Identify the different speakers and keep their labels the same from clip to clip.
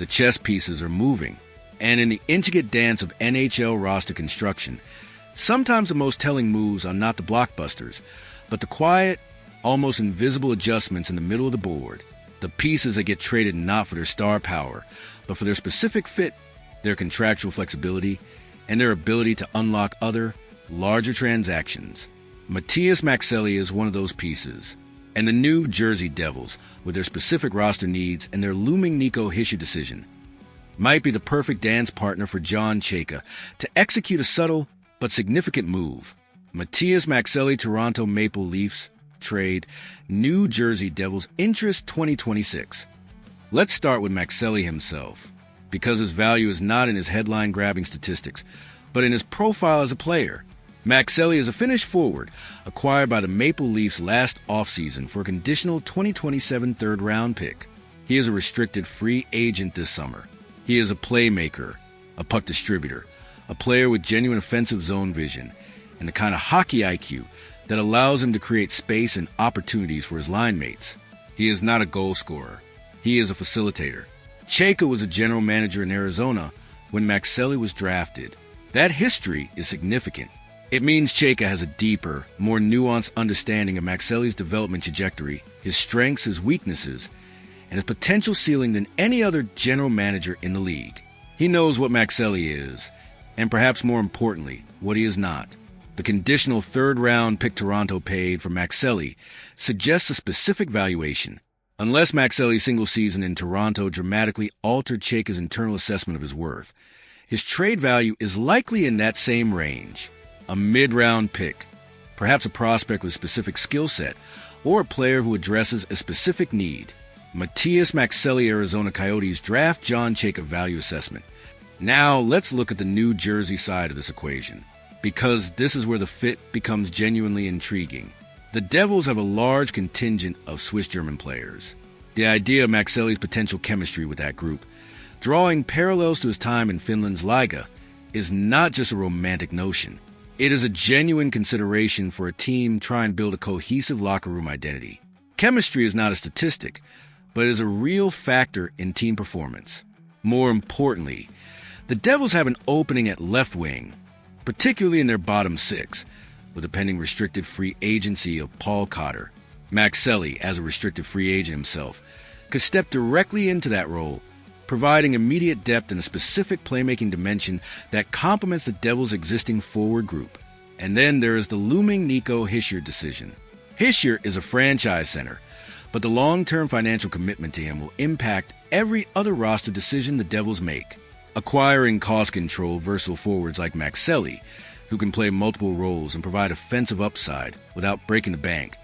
Speaker 1: chess pieces are moving, and in the intricate dance of NHL roster construction, sometimes the most telling moves are not the blockbusters, but the quiet, almost invisible adjustments in the middle of the board, the pieces that get traded not for their star power, but for their specific fit, their contractual flexibility, and their ability to unlock other, larger transactions. Matias Maccelli is one of those pieces, and the New Jersey Devils, with their specific roster needs and their looming Nico Hischier decision, might be the perfect dance partner for John Chayka to execute a subtle but significant move. Matias Maccelli, Toronto Maple Leafs trade, New Jersey Devils interest 2026. Let's start with Maccelli himself, because his value is not in his headline-grabbing statistics, but in his profile as a player. Maccelli is a Finnish forward acquired by the Maple Leafs last offseason for a conditional 2027 third-round pick. He is a restricted free agent this summer. He is a playmaker, a puck distributor, a player with genuine offensive zone vision, and the kind of hockey IQ that allows him to create space and opportunities for his line mates. He is not a goal scorer. He is a facilitator. Chayka was a general manager in Arizona when Maccelli was drafted. That history is significant. It means Chayka has a deeper, more nuanced understanding of Maccelli's development trajectory, his strengths, his weaknesses, and his potential ceiling than any other general manager in the league. He knows what Maccelli is, and perhaps more importantly, what he is not. The conditional third-round pick Toronto paid for Maccelli suggests a specific valuation. Unless Maccelli's single season in Toronto dramatically altered Chayka's internal assessment of his worth, his trade value is likely in that same range. A mid-round pick, perhaps a prospect with a specific skill set, or a player who addresses a specific need. Matias Maccelli, Arizona Coyotes draft John Chayka value assessment. Now let's look at the New Jersey side of this equation, because this is where the fit becomes genuinely intriguing. The Devils have a large contingent of Swiss-German players. The idea of Maccelli's potential chemistry with that group, drawing parallels to his time in Finland's Liga, is not just a romantic notion. It is a genuine consideration for a team trying to build a cohesive locker room identity. Chemistry is not a statistic, but is a real factor in team performance. More importantly, the Devils have an opening at left wing, particularly in their bottom six, with the pending restricted free agency of Paul Cotter. Maccelli, as a restricted free agent himself, could step directly into that role, providing immediate depth and a specific playmaking dimension that complements the Devils' existing forward group. And then there is the looming Nico Hischier decision. Hischier is a franchise center, but the long-term financial commitment to him will impact every other roster decision the Devils make. Acquiring cost-control, versatile forwards like Maccelli, who can play multiple roles and provide offensive upside without breaking the bank,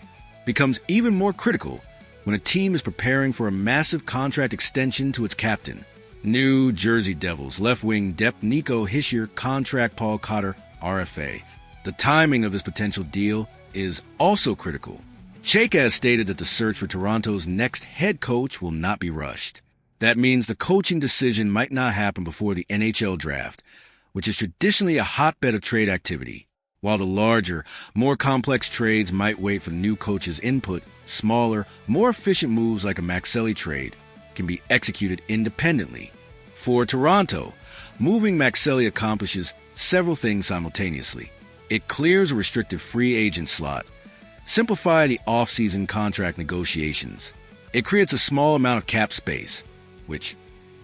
Speaker 1: becomes even more critical when a team is preparing for a massive contract extension to its captain. New Jersey Devils left-wing depth Nico Hischier contract Paul Cotter RFA. The timing of this potential deal is also critical. Chayka has stated that the search for Toronto's next head coach will not be rushed. That means the coaching decision might not happen before the NHL draft, which is traditionally a hotbed of trade activity. While the larger, more complex trades might wait for the new coach's input, smaller, more efficient moves like a Maccelli trade can be executed independently. For Toronto, moving Maccelli accomplishes several things simultaneously. It clears a restricted free agent slot, simplify the offseason contract negotiations. It creates a small amount of cap space, which,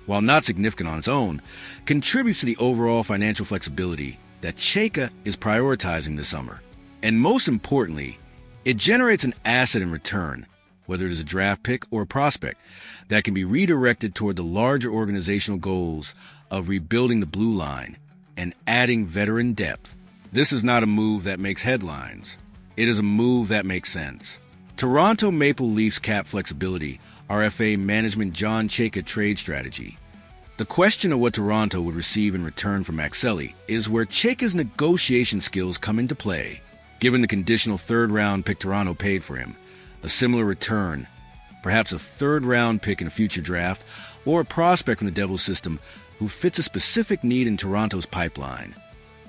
Speaker 1: while not significant on its own, contributes to the overall financial flexibility that Chayka is prioritizing this summer. And most importantly, it generates an asset in return, whether it is a draft pick or a prospect, that can be redirected toward the larger organizational goals of rebuilding the blue line and adding veteran depth. This is not a move that makes headlines. It is a move that makes sense. Toronto Maple Leafs cap flexibility, RFA management John Chayka trade strategy. The question of what Toronto would receive in return from Maccelli is where Chayka's negotiation skills come into play. Given the conditional third-round pick Toronto paid for him, a similar return, perhaps a third-round pick in a future draft, or a prospect from the Devils system who fits a specific need in Toronto's pipeline,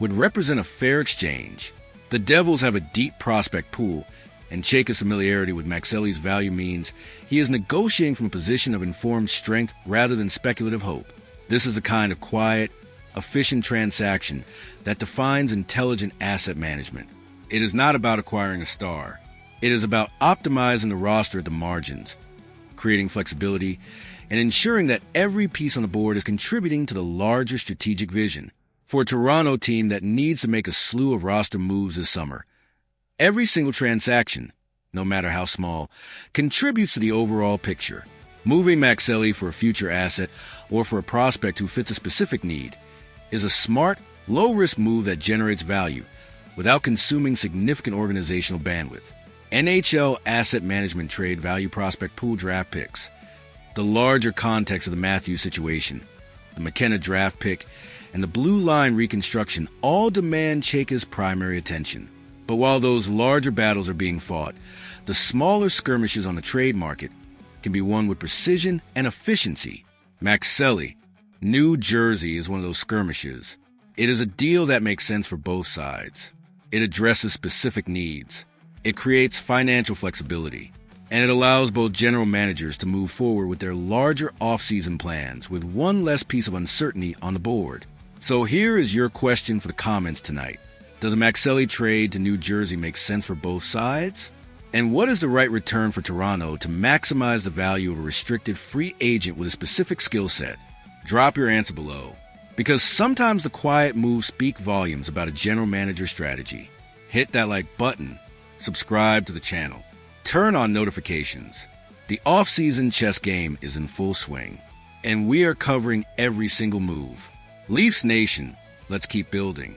Speaker 1: would represent a fair exchange. The Devils have a deep prospect pool, And Chayka's familiarity with Maxelli's value means he is negotiating from a position of informed strength rather than speculative hope. This is the kind of quiet, efficient transaction that defines intelligent asset management. It is not about acquiring a star. It is about optimizing the roster at the margins, creating flexibility, and ensuring that every piece on the board is contributing to the larger strategic vision. For a Toronto team that needs to make a slew of roster moves this summer, every single transaction, no matter how small, contributes to the overall picture. Moving Maxelli for a future asset or for a prospect who fits a specific need is a smart, low-risk move that generates value without consuming significant organizational bandwidth. NHL Asset Management Trade Value Prospect Pool Draft Picks. The larger context of the Matthews situation, the McKenna draft pick, and the blue line reconstruction all demand Chayka's primary attention. But while those larger battles are being fought, the smaller skirmishes on the trade market can be won with precision and efficiency. Maxelli, New Jersey, is one of those skirmishes. It is a deal that makes sense for both sides. It addresses specific needs. It creates financial flexibility. And it allows both general managers to move forward with their larger offseason plans with one less piece of uncertainty on the board. So here is your question for the comments tonight. Does a Maxelli trade to New Jersey make sense for both sides? And what is the right return for Toronto to maximize the value of a restricted free agent with a specific skill set? Drop your answer below. Because sometimes the quiet moves speak volumes about a general manager strategy. Hit that like button, subscribe to the channel, turn on notifications. The off-season chess game is in full swing, and we are covering every single move. Leafs Nation, let's keep building.